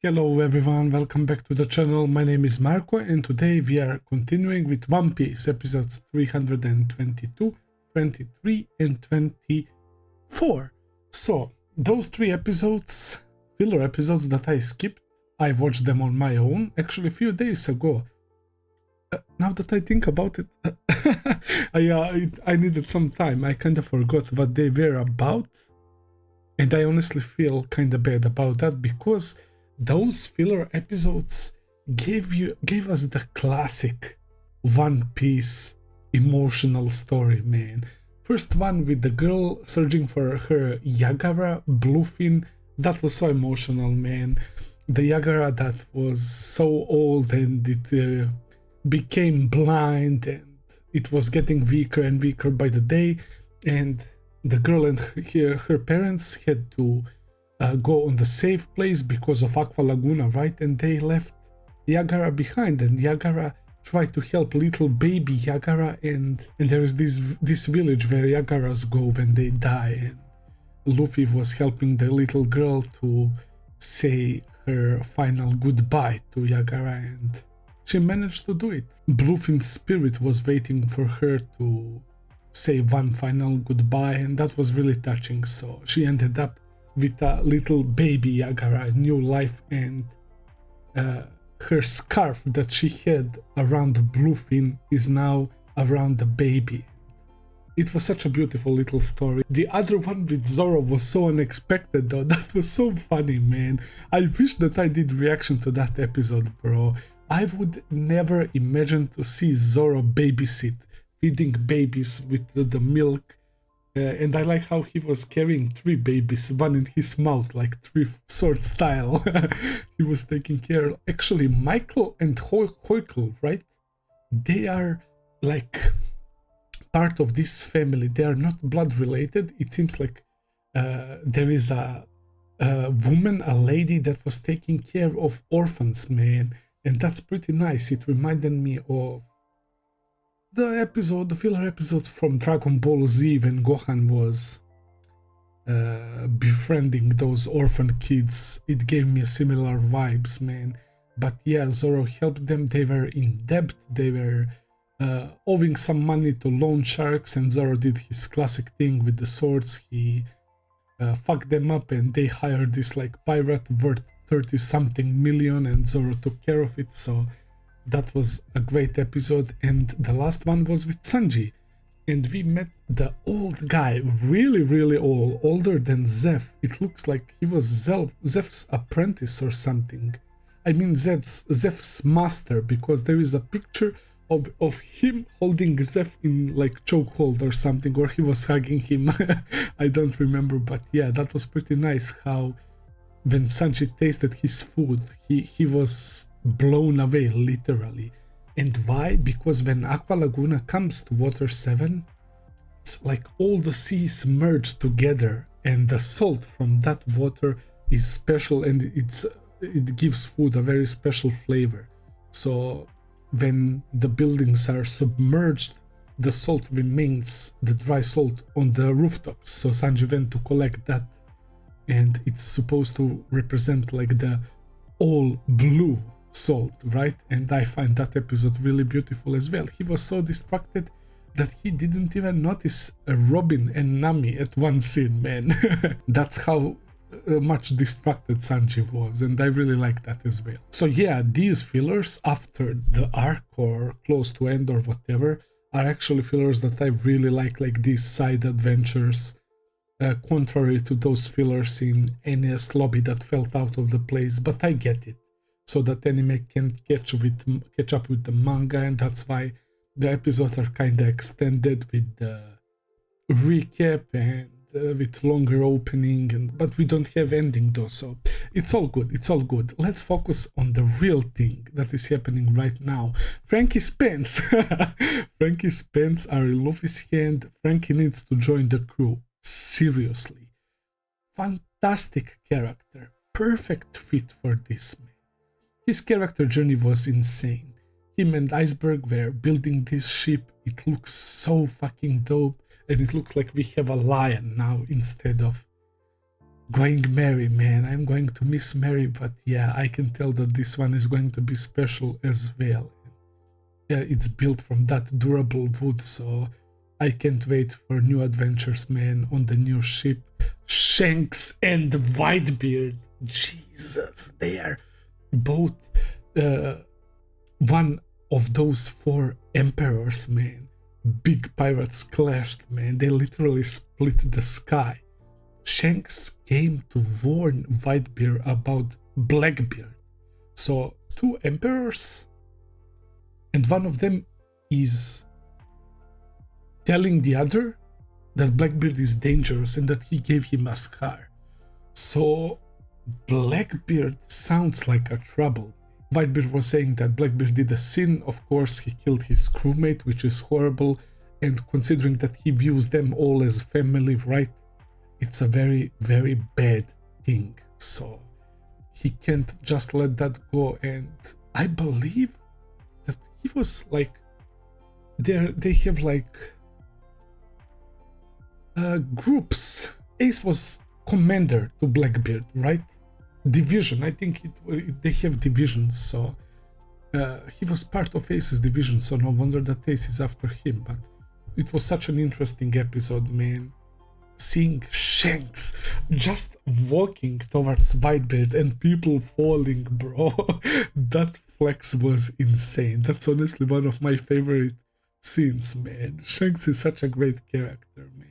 Hello everyone, welcome back to the channel. My name is Marco and today we are continuing with One Piece episodes 322, 23 and 24. So, those three episodes, filler episodes that I skipped, I watched them on my own actually a few days ago. Now that I think about it, I needed some time. I kind of forgot what they were about. And I honestly feel kind of bad about that because those filler episodes gave us the classic One Piece emotional story, man. First one with the girl searching for her Yagara bluefin. That was so emotional, man. The Yagara that was so old and it became blind and it was getting weaker and weaker by the day, and the girl and her parents had to go on the safe place because of Aqua Laguna, right? And they left Yagara behind, and Yagara tried to help little baby Yagara, and there is this village where Yagaras go when they die, and Luffy was helping the little girl to say her final goodbye to Yagara, and she managed to do it. Bluefin's spirit was waiting for her to say one final goodbye, and that was really touching. So she ended up with a little baby Yagara, new life, and her scarf that she had around Bluefin is now around the baby. It was such a beautiful little story. The other one with Zoro was so unexpected though. That was so funny, man. I wish that I did reaction to that episode, bro. I would never imagine to see Zoro babysit, feeding babies with the milk. And I like how he was carrying three babies, one in his mouth, like three sword style. He was taking care. Actually, Michael and Hoikel, right? They are like part of this family. They are not blood related. It seems like there is a woman, a lady that was taking care of orphans, man. And that's pretty nice. It reminded me of the filler episodes from Dragon Ball Z when Gohan was befriending those orphan kids. It gave me similar vibes, man. But yeah, Zoro helped them. They were in debt. They were owing some money to loan sharks, and Zoro did his classic thing with the swords. He fucked them up, and they hired this like pirate worth 30-something million, and Zoro took care of it. So that was a great episode. And the last one was with Sanji, and we met the old guy, really old, older than Zeph. It looks like he was Zeph's apprentice or something. I mean Zeph's master, because there is a picture of him holding Zeph in like chokehold or something, or he was hugging him. I don't remember, but yeah, that was pretty nice how when Sanji tasted his food, he was blown away, literally. And why? Because when Aqua Laguna comes to Water 7, it's like all the seas merge together, and the salt from that water is special, and it gives food a very special flavor. So when the buildings are submerged, the salt remains, the dry salt, on the rooftops. So Sanji went to collect that, and it's supposed to represent like the all blue salt, right? And I find that episode really beautiful as well. He was so distracted that he didn't even notice Robin and Nami at one scene, man. That's how much distracted Sanji was, and I really like that as well. So yeah, these fillers after the arc or close to end or whatever are actually fillers that I really like these side adventures. Contrary to those fillers in NES Lobby that felt out of the place, but I get it. So that anime can catch up with the manga, and that's why the episodes are kinda extended with the recap and with longer opening, but we don't have ending though, so it's all good, it's all good. Let's focus on the real thing that is happening right now. Franky's pants. Franky's pants are in Luffy's hand. Franky needs to join the crew. Seriously, fantastic character, perfect fit for this man. His character journey was insane. Him and Iceberg were building this ship. It looks so fucking dope, and it looks like we have a lion now instead of going Mary, man. I'm going to miss Mary, but yeah, I can tell that this one is going to be special as well. Yeah, it's built from that durable wood, so I can't wait for new adventures, man, on the new ship. Shanks and Whitebeard. Jesus, they are both one of those four emperors, man. Big pirates clashed, man. They literally split the sky. Shanks came to warn Whitebeard about Blackbeard. So, two emperors, and one of them is telling the other that Blackbeard is dangerous and that he gave him a scar. So, Blackbeard sounds like a trouble. Whitebeard was saying that Blackbeard did a sin. Of course, he killed his crewmate, which is horrible, and considering that he views them all as family, right? It's a very, very bad thing. So he can't just let that go. And I believe that he was like, they have like groups. Ace was commander to Blackbeard, right? Division. I think they have divisions. So he was part of Ace's division. So no wonder that Ace is after him. But it was such an interesting episode, man. Seeing Shanks just walking towards Whitebeard and people falling, bro. That flex was insane. That's honestly one of my favorite scenes, man. Shanks is such a great character, man.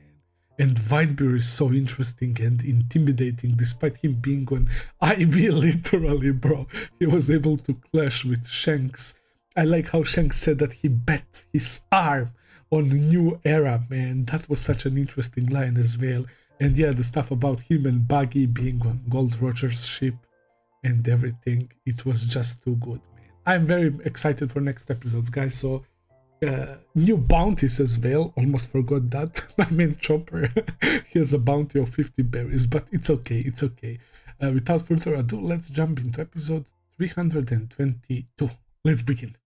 And Whitebeard is so interesting and intimidating despite him being on IV, literally, bro. He was able to clash with Shanks. I like how Shanks said that he bet his arm on New Era, man. That was such an interesting line as well. And yeah, the stuff about him and Buggy being on Gold Roger's ship and everything, it was just too good, man. I'm very excited for next episodes, guys. So new bounties as well. Almost forgot that. My main chopper he has a bounty of 50 berries, but it's okay, it's okay. Without further ado, let's jump into episode 322. Let's begin.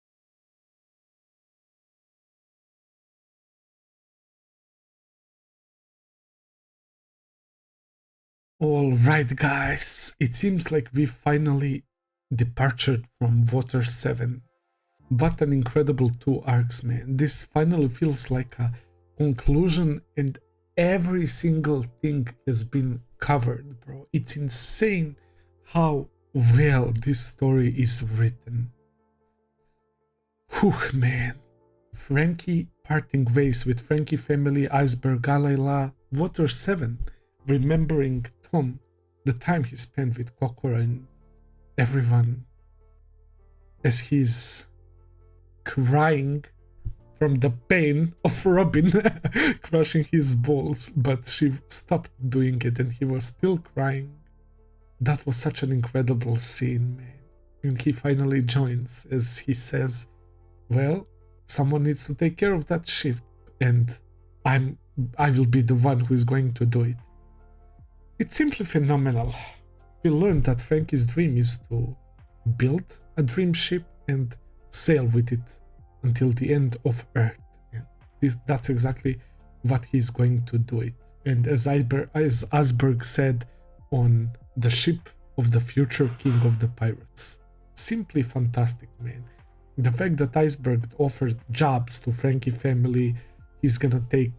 Alright guys, it seems like we finally departed from Water 7. What an incredible 2 arcs, man. This finally feels like a conclusion and every single thing has been covered, bro. It's insane how well this story is written. Whew, man. Franky parting ways with Franky family, Iceberg Galayla, Water 7. Remembering Tom, the time he spent with Kokora and everyone, as he's crying from the pain of Robin crushing his balls, but she stopped doing it and he was still crying. That was such an incredible scene, man. And he finally joins as he says, well, someone needs to take care of that ship and I will be the one who is going to do it. It's simply phenomenal. We learned that Franky's dream is to build a dream ship and sail with it until the end of Earth. And that's exactly what he's going to do it. And as Asberg said on the ship of the future king of the pirates. Simply fantastic, man. The fact that Iceberg offered jobs to Franky family, he's gonna take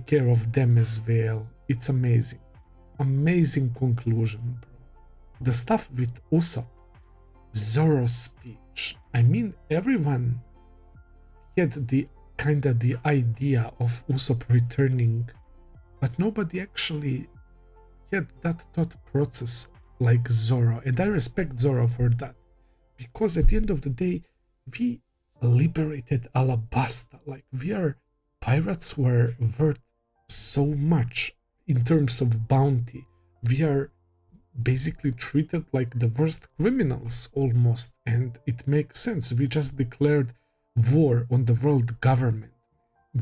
care of them as well. It's amazing. Amazing conclusion, bro. The stuff with Usopp, Zoro's speech. I mean, everyone had the idea of Usopp returning, but nobody actually had that thought process like Zoro, and I respect Zoro for that, because at the end of the day, we liberated Alabasta. Like, we are pirates who are worth so much in terms of bounty. We are basically treated like the worst criminals almost, and it makes sense. We just declared war on the world government.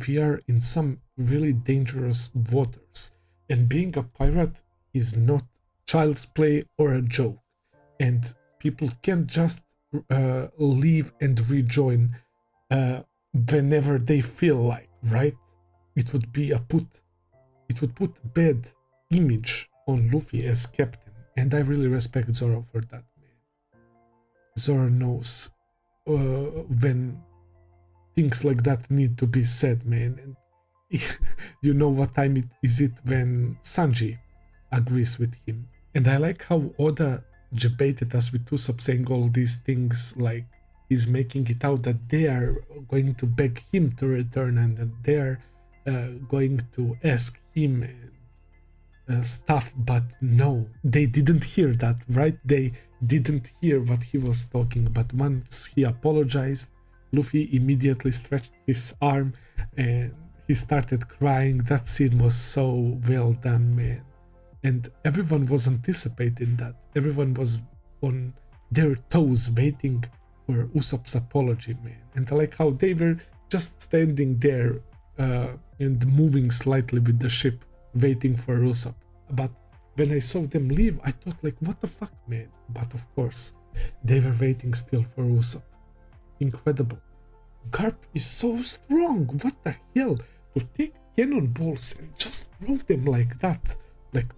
We are in some really dangerous waters, and being a pirate is not child's play or a joke, and people can't just leave and rejoin whenever they feel like, right? It would be it would put bad image on Luffy as captain, and I really respect Zoro for that, man. Zoro knows when things like that need to be said, man, and you know what time it is when Sanji agrees with him. And I like how Oda jebaited us with Usopp saying all these things, like he's making it out that they are going to beg him to return and that they're going to ask him stuff, but no, they didn't hear that, right? They didn't hear what he was talking, but once he apologized, Luffy immediately stretched his arm and he started crying. That scene was so well done, man. And everyone was anticipating that. Everyone was on their toes waiting for Usopp's apology, man. And I like how they were just standing there and moving slightly with the ship, waiting for Usopp. But when I saw them leave, I thought like, what the fuck, man? But of course, they were waiting still for Usopp. Incredible. Garp is so strong. What the hell? To take cannonballs and just throw them like that, like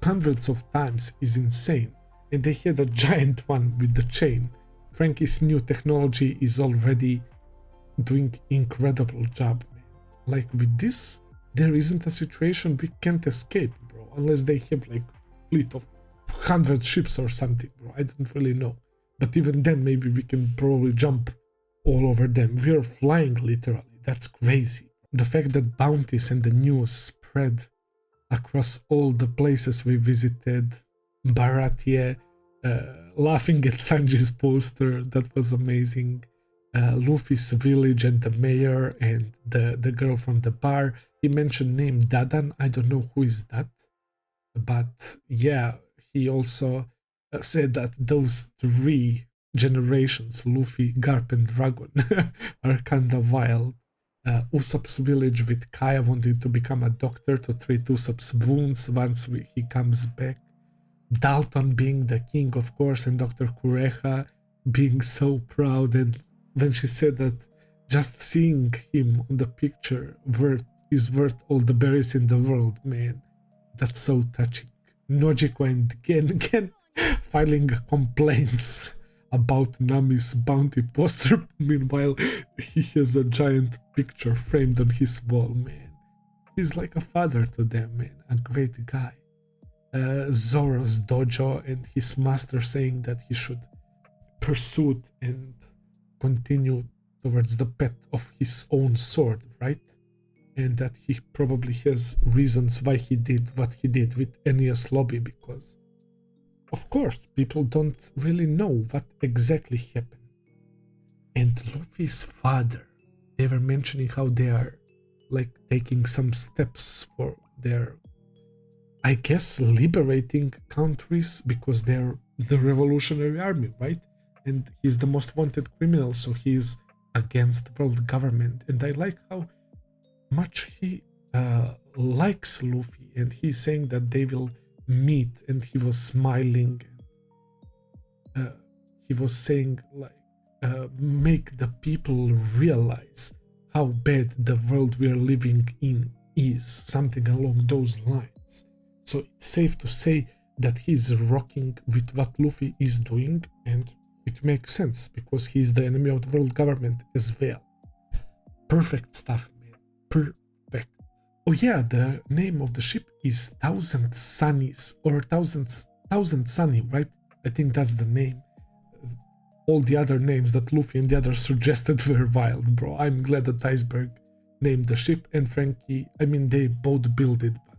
hundreds of times, is insane. And they had a giant one with the chain. Franky's new technology is already doing incredible job, man. Like with this, there isn't a situation we can't escape, bro, unless they have like fleet of 100 ships or something, bro. I don't really know. But even then, maybe we can probably jump all over them. We are flying literally. That's crazy. The fact that bounties and the news spread across all the places we visited, Baratie, laughing at Sanji's poster, that was amazing. Luffy's village and the mayor and the girl from the bar. He mentioned name Dadan. I don't know who is that, but yeah, he also said that those three generations, Luffy, Garp and Dragon, are kinda wild. Usopp's village with Kaya wanting to become a doctor to treat Usopp's wounds once he comes back. Dalton being the king, of course, and Dr. Kureha being so proud. And when she said that just seeing him on the picture is worth all the berries in the world, man, that's so touching. Nojiko and Gen filing complaints about Nami's bounty poster. Meanwhile, he has a giant picture framed on his wall, man. He's like a father to them, man. A great guy. Zoro's dojo and his master saying that he should pursue it and continue towards the path of his own sword, right? And that he probably has reasons why he did what he did with Enies Lobby, because of course people don't really know what exactly happened. And Luffy's father, they were mentioning how they are like taking some steps for their, I guess, liberating countries, because they're the revolutionary army, right? And he's the most wanted criminal, so he's against the world government. And I like how much he likes Luffy, and he's saying that they will meet, and he was smiling, and he was saying like, make the people realize how bad the world we are living in is, something along those lines. So it's safe to say that he's rocking with what Luffy is doing, and it makes sense because he's the enemy of the world government as well. Perfect stuff, man. Perfect. Oh yeah, the name of the ship is Thousand Sunnies, or Thousand Sunny, right? I think that's the name. All the other names that Luffy and the others suggested were wild, bro. I'm glad that Iceberg named the ship, and Franky, I mean, they both built it, but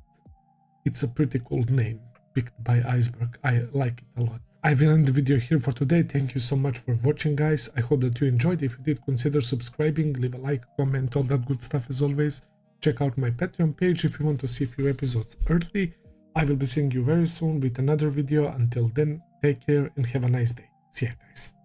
it's a pretty cool name picked by Iceberg. I like it a lot. I will end the video here for today. Thank you so much for watching, guys. I hope that you enjoyed. If you did, consider subscribing, leave a like, comment, all that good stuff as always. Check out my Patreon page if you want to see a few episodes early. I will be seeing you very soon with another video. Until then, take care and have a nice day. See ya, guys.